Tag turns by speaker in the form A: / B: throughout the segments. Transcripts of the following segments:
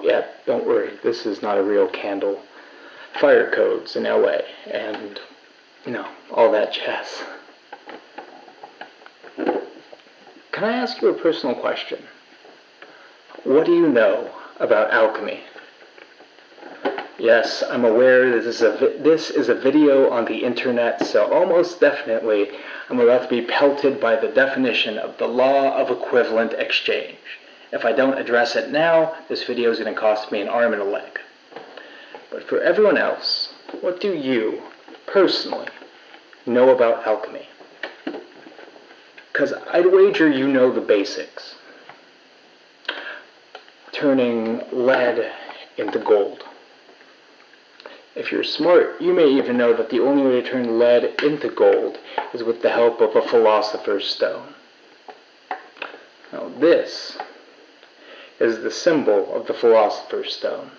A: yeah, don't worry, this is not a real candle. Fire codes in LA, and, all that jazz. Can I ask you a personal question? What do you know about alchemy? Yes, I'm aware this is a video on the internet, so almost definitely I'm about to be pelted by the definition of the law of equivalent exchange. If I don't address it now, this video is going to cost me an arm and a leg. But for everyone else, what do you, personally, know about alchemy? Because I'd wager you know the basics. Turning lead into gold. If you're smart, you may even know that the only way to turn lead into gold is with the help of a philosopher's stone. Now this is the symbol of the philosopher's stone.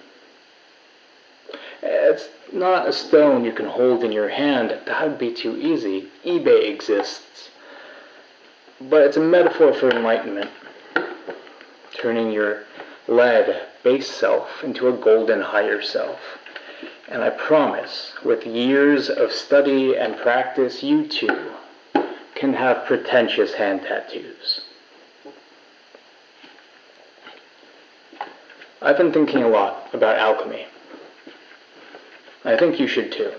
A: It's not a stone you can hold in your hand. That would be too easy. eBay exists. But it's a metaphor for enlightenment. Turning your lead base self into a golden higher self. And I promise, with years of study and practice, you too can have pretentious hand tattoos. I've been thinking a lot about alchemy. I think you should too.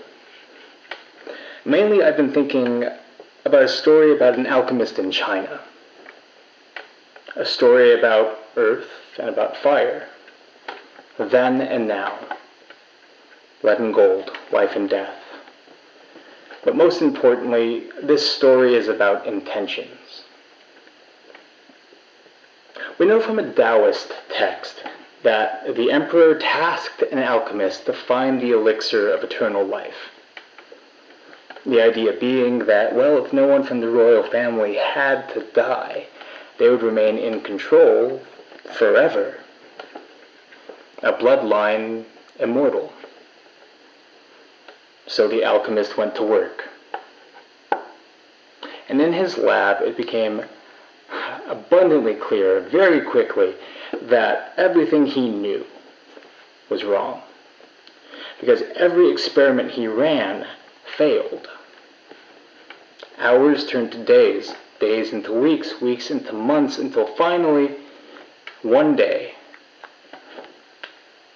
A: Mainly, I've been thinking about a story about an alchemist in China. A story about earth and about fire. Then and now. Lead and gold, life and death. But most importantly, this story is about intentions. We know from a Taoist text that the emperor tasked an alchemist to find the elixir of eternal life. The idea being that, well, if no one from the royal family had to die, they would remain in control forever. A bloodline immortal. So the alchemist went to work. And in his lab, it became abundantly clear, very quickly, that everything he knew was wrong. Because every experiment he ran failed. Hours turned to days, days into weeks, weeks into months, until finally, one day,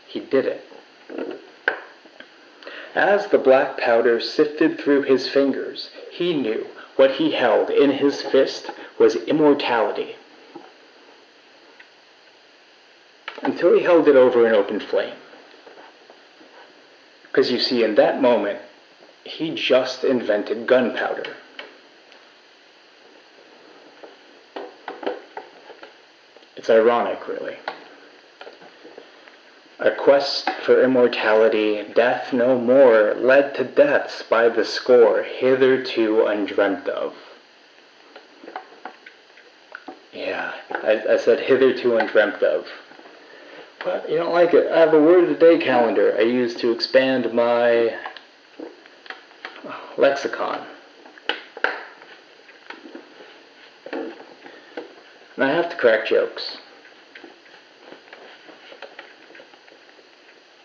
A: he did it. As the black powder sifted through his fingers, he knew what he held in his fist was immortality. Until he held it over an open flame. Because you see, in that moment, he just invented gunpowder. It's ironic, really. A quest for immortality, death no more, led to deaths by the score, hitherto undreamt of. Yeah, I said hitherto undreamt of. But you don't like it. I have a word of the day calendar I use to expand my lexicon. And I have to crack jokes.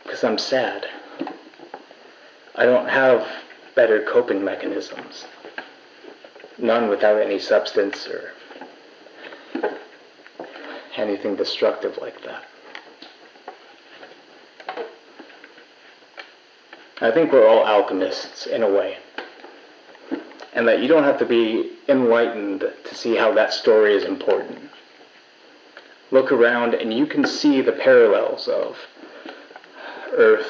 A: Because I'm sad. I don't have better coping mechanisms. None without any substance or anything destructive like that. I think we're all alchemists in a way. And that you don't have to be enlightened to see how that story is important. Look around and you can see the parallels of earth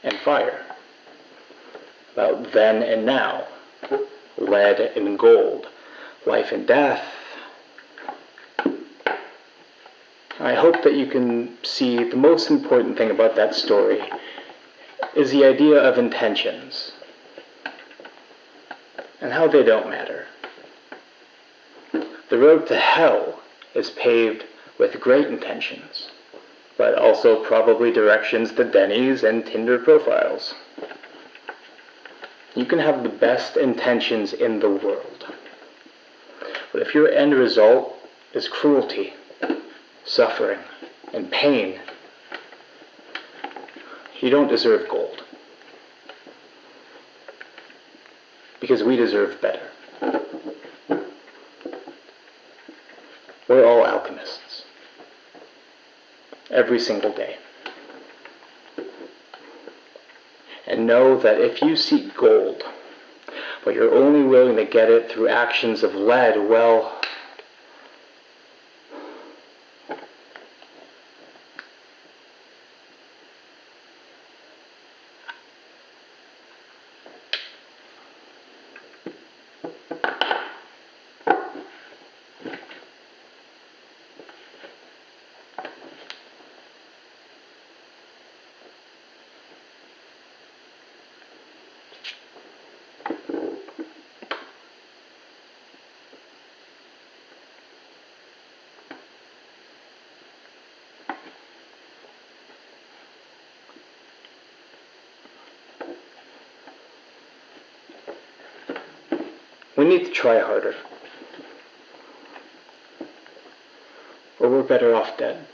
A: and fire. About then and now. Lead and gold. Life and death. I hope that you can see the most important thing about that story is the idea of intentions. And how they don't matter. The road to hell is paved with great intentions, but also probably directions to Denny's and Tinder profiles. You can have the best intentions in the world, but if your end result is cruelty, suffering, and pain, you don't deserve gold. Because we deserve better. We're all alchemists. Every single day. And know that if you seek gold, but you're only willing to get it through actions of lead, well, we need to try harder. Or we're better off dead.